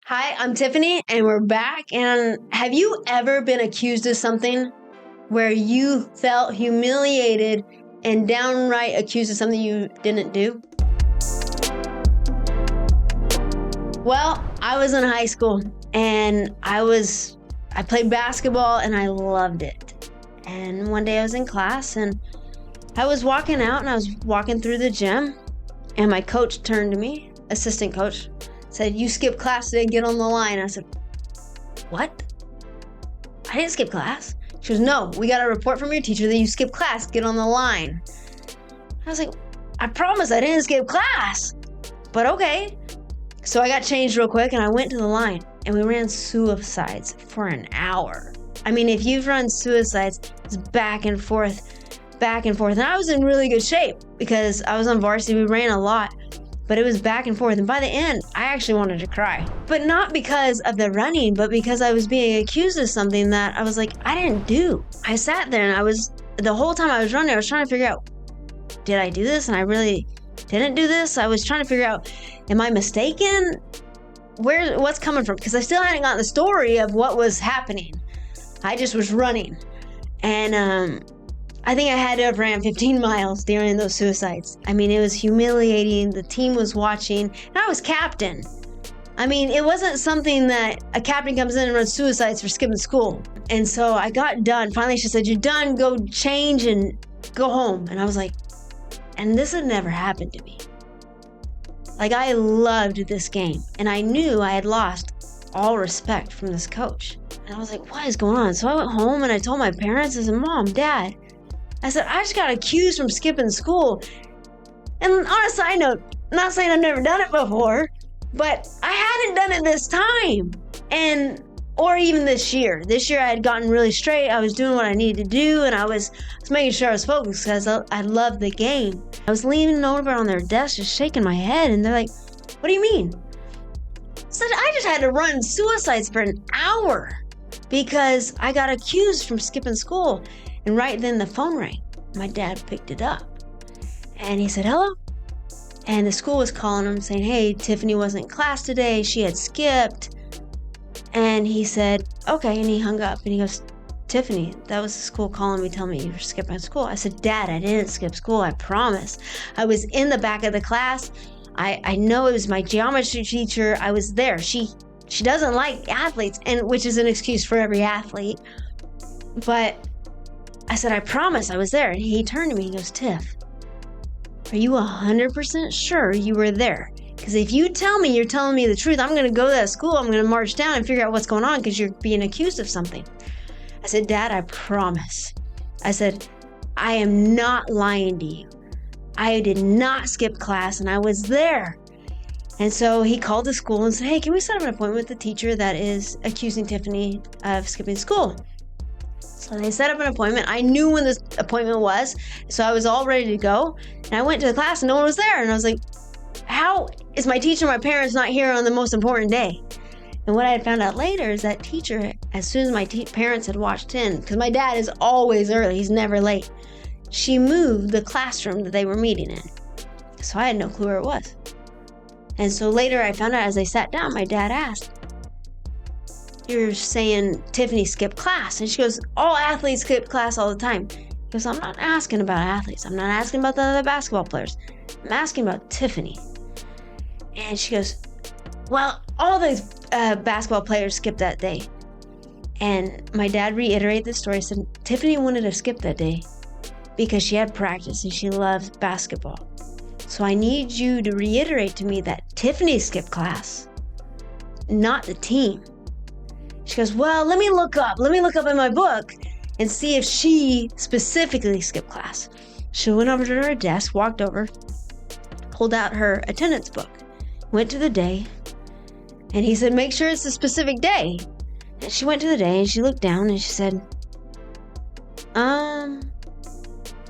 Hi, I'm Tiffany, and we're back. And have you ever been accused of something where you felt humiliated and downright accused of something you didn't do? Well, I was in high school, and I played basketball, and I loved it. And one day I was in class, and I was walking out, and I was walking through the gym, and my coach turned to me, assistant coach, said, "You skipped class today, get on the line." I said, "What? I didn't skip class." She goes, "No, we got a report from your teacher that you skipped class, get on the line." I was like, "I promise I didn't skip class, but okay." So I got changed real quick and I went to the line and we ran suicides for an hour. I mean, if you've run suicides, it's back and forth, back and forth. And I was in really good shape because I was on varsity, we ran a lot. But it was back and forth. And by the end, I actually wanted to cry. But not because of the running, but because I was being accused of something that I was like, I didn't do. I sat there and the whole time I was running, I was trying to figure out, did I do this? And I really didn't do this. I was trying to figure out, am I mistaken? What's coming from? Because I still hadn't gotten the story of what was happening. I just was running. And I think I had to have ran 15 miles during those suicides. I mean, it was humiliating. The team was watching, and I was captain. I mean, it wasn't something that a captain comes in and runs suicides for skipping school. And so I got done. Finally, she said, "You're done. Go change and go home." And I was like, and this had never happened to me. Like, I loved this game, and I knew I had lost all respect from this coach. And I was like, what is going on? So I went home and I told my parents, I said, "Mom, Dad," I said, "I just got accused from skipping school." And on a side note, not saying I've never done it before, but I hadn't done it this time. Or even this year. This year I had gotten really straight. I was doing what I needed to do, and I was making sure I was focused because I loved the game. I was leaning over on their desk, just shaking my head, and they're like, "What do you mean?" I said, "I just had to run suicides for an hour because I got accused from skipping school." And right then the phone rang. My dad picked it up. And he said, "Hello?" And the school was calling him saying, "Hey, Tiffany wasn't in class today. She had skipped." And he said, "Okay." And he hung up and he goes, "Tiffany, that was the school calling me, telling me you were skipping school." I said, "Dad, I didn't skip school. I promise. I was in the back of the class. I know it was my geometry teacher. I was there. She doesn't like athletes, and which is an excuse for every athlete. But I said, I promise I was there." And he turned to me and he goes, "Tiff, are you 100% sure you were there? Because if you tell me you're telling me the truth, I'm going to go to that school. I'm going to march down and figure out what's going on because you're being accused of something." I said, "Dad, I promise." I said, "I am not lying to you. I did not skip class and I was there." And so he called the school and said, "Hey, can we set up an appointment with the teacher that is accusing Tiffany of skipping school?" So they set up an appointment. I knew when this appointment was, so I was all ready to go. And I went to the class and no one was there. And I was like, how is my teacher and my parents not here on the most important day? And what I had found out later is that teacher, as soon as my parents had watched in, because my dad is always early, he's never late, she moved the classroom that they were meeting in. So I had no clue where it was. And so later I found out as they sat down, my dad asked, "You're saying Tiffany skipped class?" And she goes, "All athletes skip class all the time." He goes, "I'm not asking about athletes. I'm not asking about the other basketball players. I'm asking about Tiffany." And she goes, "Well, all those basketball players skipped that day." And my dad reiterated the story, said, "Tiffany wanted to skip that day because she had practice and she loves basketball. So I need you to reiterate to me that Tiffany skipped class, not the team." She goes, "Well, let me look up in my book and see if she specifically skipped class." She went over to her desk, walked over, pulled out her attendance book, went to the day, and he said, "Make sure it's a specific day." And she went to the day and she looked down and she said,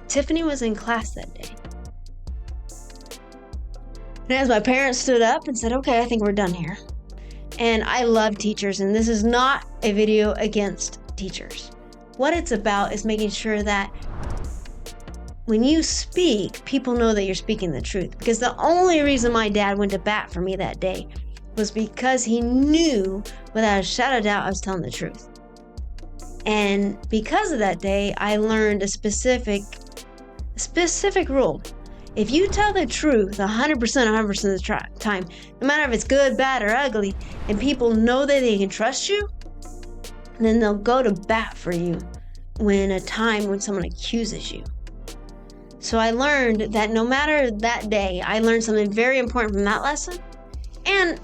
Tiffany was in class that day." And as my parents stood up and said, "Okay, I think we're done here." And I love teachers, and this is not a video against teachers. What it's about is making sure that when you speak, people know that you're speaking the truth. Because the only reason my dad went to bat for me that day was because he knew without a shadow of doubt I was telling the truth. And because of that day, I learned a specific rule. If you tell the truth 100% of the time, no matter if it's good, bad, or ugly, and people know that they can trust you, then they'll go to bat for you when someone accuses you. So I learned that no matter that day, I learned something very important from that lesson. And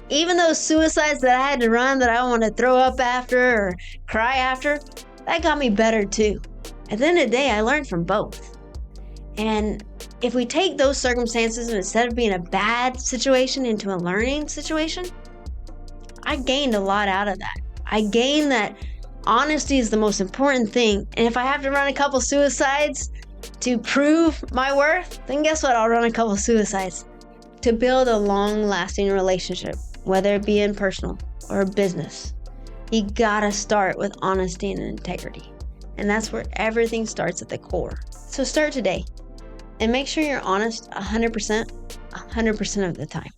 even those suicides that I had to run that I want to throw up after or cry after, that got me better too. At the end of the day, I learned from both. And if we take those circumstances and instead of being a bad situation into a learning situation, I gained a lot out of that. I gained that honesty is the most important thing. And if I have to run a couple suicides to prove my worth, then guess what? I'll run a couple suicides to build a long-lasting relationship, whether it be in personal or business. You gotta start with honesty and integrity. And that's where everything starts at the core. So start today and make sure you're honest 100% of the time.